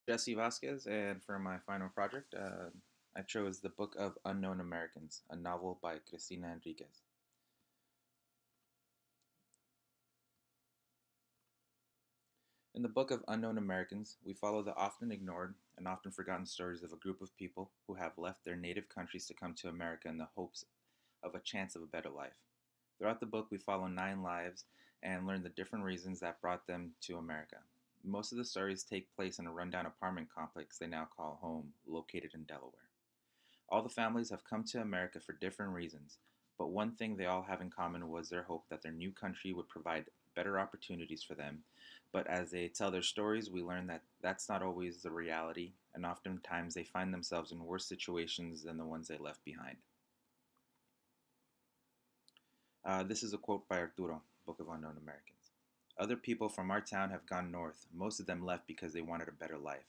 Jesse Vasquez, and for my final project, I chose The Book of Unknown Americans, a novel by Cristina Enriquez. In the Book of Unknown Americans, we follow the often ignored and often forgotten stories of a group of people who have left their native countries to come to America in the hopes of a chance of a better life. Throughout the book, we follow 9 lives and learn the different reasons that brought them to America. Most of the stories take place in a rundown apartment complex they now call home, located in Delaware. All the families have come to America for different reasons, but one thing they all have in common was their hope that their new country would provide better opportunities for them. But as they tell their stories, we learn that that's not always the reality, and oftentimes they find themselves in worse situations than the ones they left behind. This is a quote by Arturo, Book of Unknown Americans. Other people from our town have gone north. Most of them left because they wanted a better life.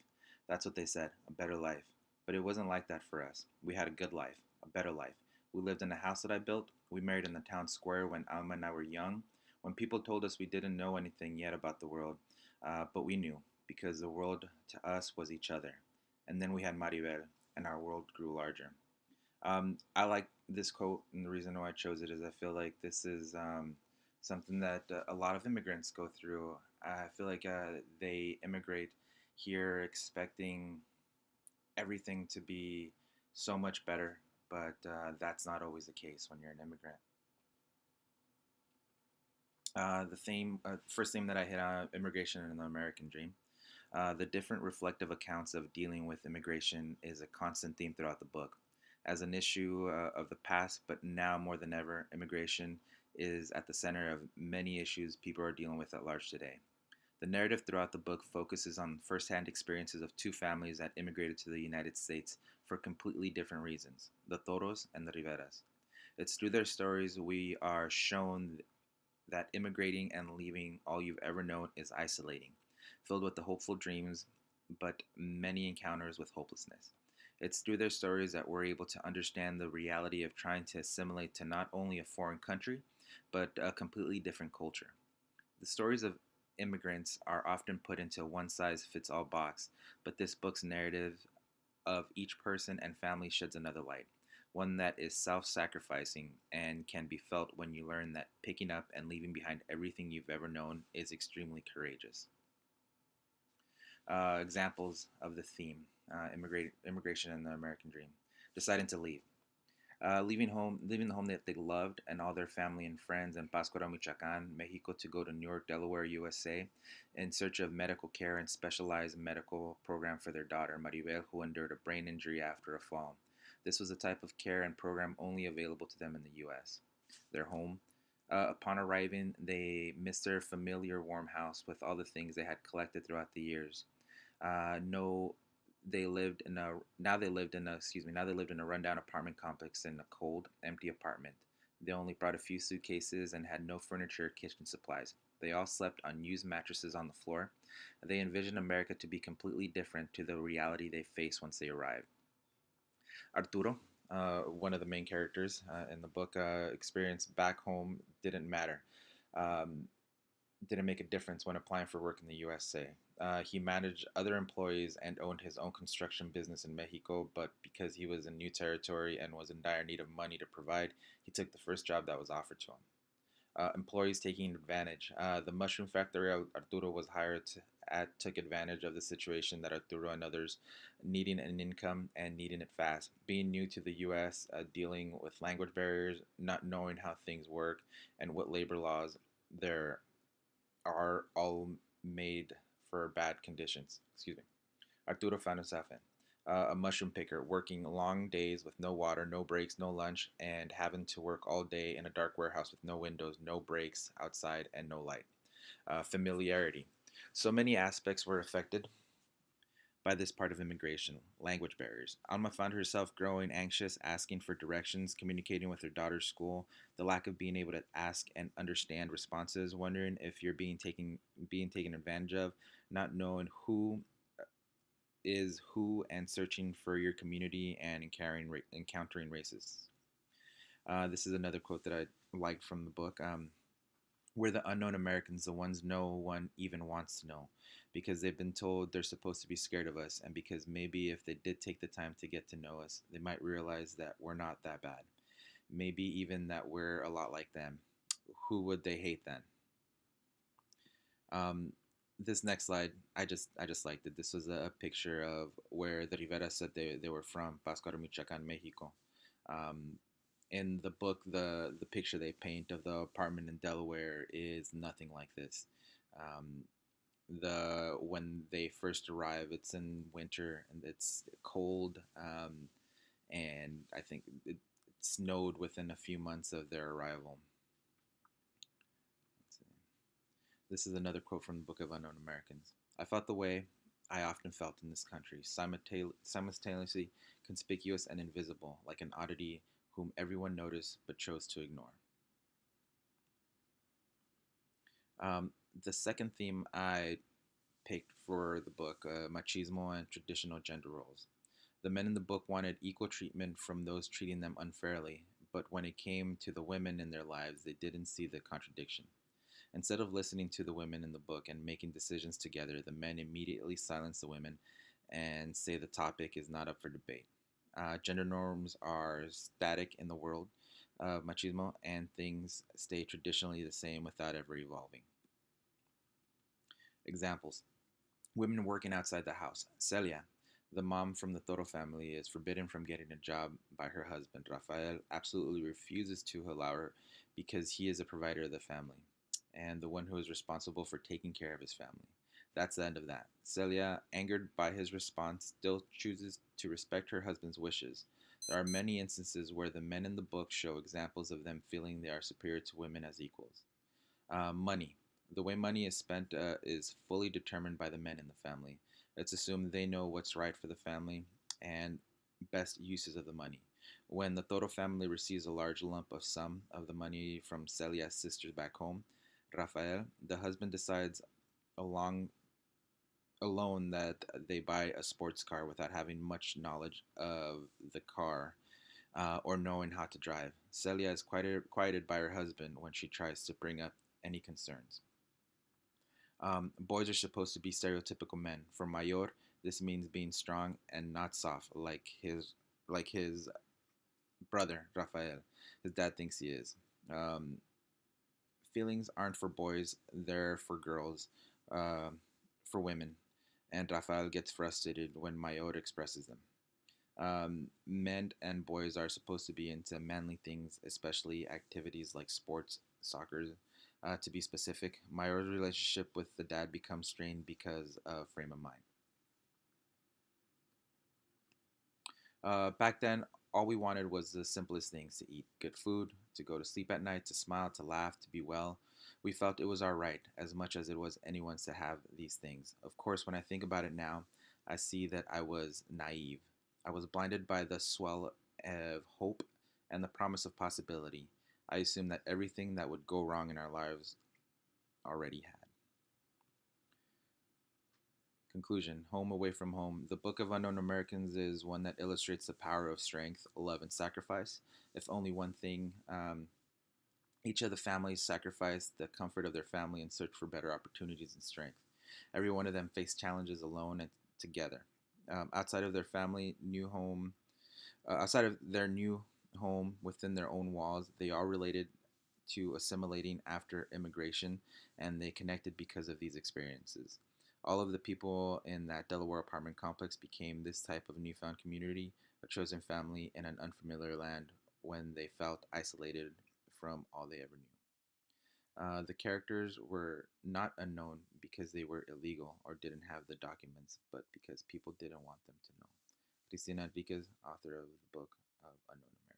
That's what they said, a better life. But it wasn't like that for us. We had a good life, a better life. We lived in a house that I built. We married in the town square when Alma and I were young. When people told us we didn't know anything yet about the world, but we knew because the world to us was each other. And then we had Maribel, and our world grew larger. I like this quote, and the reason why I chose it is I feel like this is something that a lot of immigrants go through. I feel like they immigrate here expecting everything to be so much better, but that's not always the case when you're an immigrant. First theme that I hit on immigration and the American dream. The different reflective accounts of dealing with immigration is a constant theme throughout the book. As an issue of the past, but now more than ever, immigration is at the center of many issues people are dealing with at large today. The narrative throughout the book focuses on firsthand experiences of 2 families that immigrated to the United States for completely different reasons, the Toros and the Riveras. It's through their stories we are shown that immigrating and leaving all you've ever known is isolating, filled with the hopeful dreams, but many encounters with hopelessness. It's through their stories that we're able to understand the reality of trying to assimilate to not only a foreign country, but a completely different culture. The stories of immigrants are often put into a one size fits all box, but this book's narrative of each person and family sheds another light, one that is self sacrificing and can be felt when you learn that picking up and leaving behind everything you've ever known is extremely courageous. Examples of the theme immigration and the American dream. Deciding to leave. Leaving the home that they loved and all their family and friends in Pascua, Michoacan, Mexico, to go to Newark, Delaware, USA, in search of medical care and specialized medical program for their daughter, Maribel, who endured a brain injury after a fall. This was a type of care and program only available to them in the U.S. Their home. Upon arriving, they missed their familiar warm house with all the things they had collected throughout the years. No, they lived in a now they lived in a rundown apartment complex in a cold, empty apartment. They only brought a few suitcases and had no furniture or kitchen supplies. They all slept on used mattresses on the floor. They envisioned America to be completely different to the reality they faced once they arrived. Arturo, one of the main characters in the book, experience back home didn't matter. Um, didn't make a difference when applying for work in the USA. He managed other employees and owned his own construction business in Mexico, but because he was in new territory and was in dire need of money to provide, he took the first job that was offered to him. Employees taking advantage. The mushroom factory Arturo was hired at took advantage of the situation that Arturo and others needing an income and needing it fast. Being new to the U.S., dealing with language barriers, not knowing how things work, and what labor laws there are all made for bad conditions. Excuse me. Arturo found himself in a mushroom picker, working long days with no water, no breaks, no lunch, and having to work all day in a dark warehouse with no windows, no breaks outside, and no light. Familiarity. So many aspects were affected by this part of immigration, language barriers. Alma found herself growing anxious, asking for directions, communicating with her daughter's school, the lack of being able to ask and understand responses, wondering if you're being taken advantage of, not knowing who is who, and searching for your community and encountering racists. This is another quote that I liked from the book. We're the unknown Americans, the ones no one even wants to know, because they've been told they're supposed to be scared of us, and because maybe if they did take the time to get to know us, they might realize that we're not that bad. Maybe even that we're a lot like them. Who would they hate then? Um, this next slide, I just liked it. This was a picture of where the Rivera said they were from, Pascuaro, Michoacan, Mexico. Um, in the book, the picture they paint of the apartment in Delaware is nothing like this. Um, the when they first arrive, it's in winter and it's cold, and I think it snowed within a few months of their arrival. This is another quote from the Book of Unknown Americans. I felt the way I often felt in this country, simultaneously conspicuous and invisible, like an oddity whom everyone noticed but chose to ignore. Um, the second theme I picked for the book, machismo and traditional gender roles. The men in the book wanted equal treatment from those treating them unfairly, but when it came to the women in their lives, they didn't see the contradiction. Instead of listening to the women in the book and making decisions together, the men immediately silence the women and say the topic is not up for debate. Gender norms are static in the world of machismo, and things stay traditionally the same without ever evolving. Examples: women working outside the house. Celia, the mom from the Toro family, is forbidden from getting a job by her husband. Rafael absolutely refuses to allow her because he is a provider of the family and the one who is responsible for taking care of his family. That's the end of that. Celia, angered by his response, still chooses to respect her husband's wishes. There are many instances where the men in the book show examples of them feeling they are superior to women as equals. Money. The way money is spent is fully determined by the men in the family. It's assumed they know what's right for the family and best uses of the money. When the Toro family receives a large lump of sum of the money from Celia's sisters back home, Rafael, the husband, decides along alone that they buy a sports car without having much knowledge of the car or knowing how to drive. Celia is quieted by her husband when she tries to bring up any concerns. Boys are supposed to be stereotypical men. For Mayor, this means being strong and not soft, like his brother Rafael. His dad thinks he is. Um, Feelings aren't for boys; they're for girls, uh, for women. And Rafael gets frustrated when Mayor expresses them. Men and boys are supposed to be into manly things, especially activities like sports, soccer. To be specific, Mayor's relationship with the dad becomes strained because of frame of mind. Back then, all we wanted was the simplest things: to eat good food, to go to sleep at night, to smile, to laugh, to be well. We felt it was our right, as much as it was anyone's, to have these things. Of course, when I think about it now, I see that I was naive. I was blinded by the swell of hope and the promise of possibility. I assumed that everything that would go wrong in our lives already had. Conclusion: Home Away from Home. The Book of Unknown Americans is one that illustrates the power of strength, love, and sacrifice. If only one thing, each of the families sacrificed the comfort of their family in search for better opportunities and strength. Every one of them faced challenges alone and together. Outside of their family, outside of their new home within their own walls, they all related to assimilating after immigration, and they connected because of these experiences. All of the people in that Delaware apartment complex became this type of newfound community, a chosen family in an unfamiliar land when they felt isolated from all they ever knew. The characters were not unknown because they were illegal or didn't have the documents, but because people didn't want them to know. Cristina Enriquez, author of the book of Unknown Americans.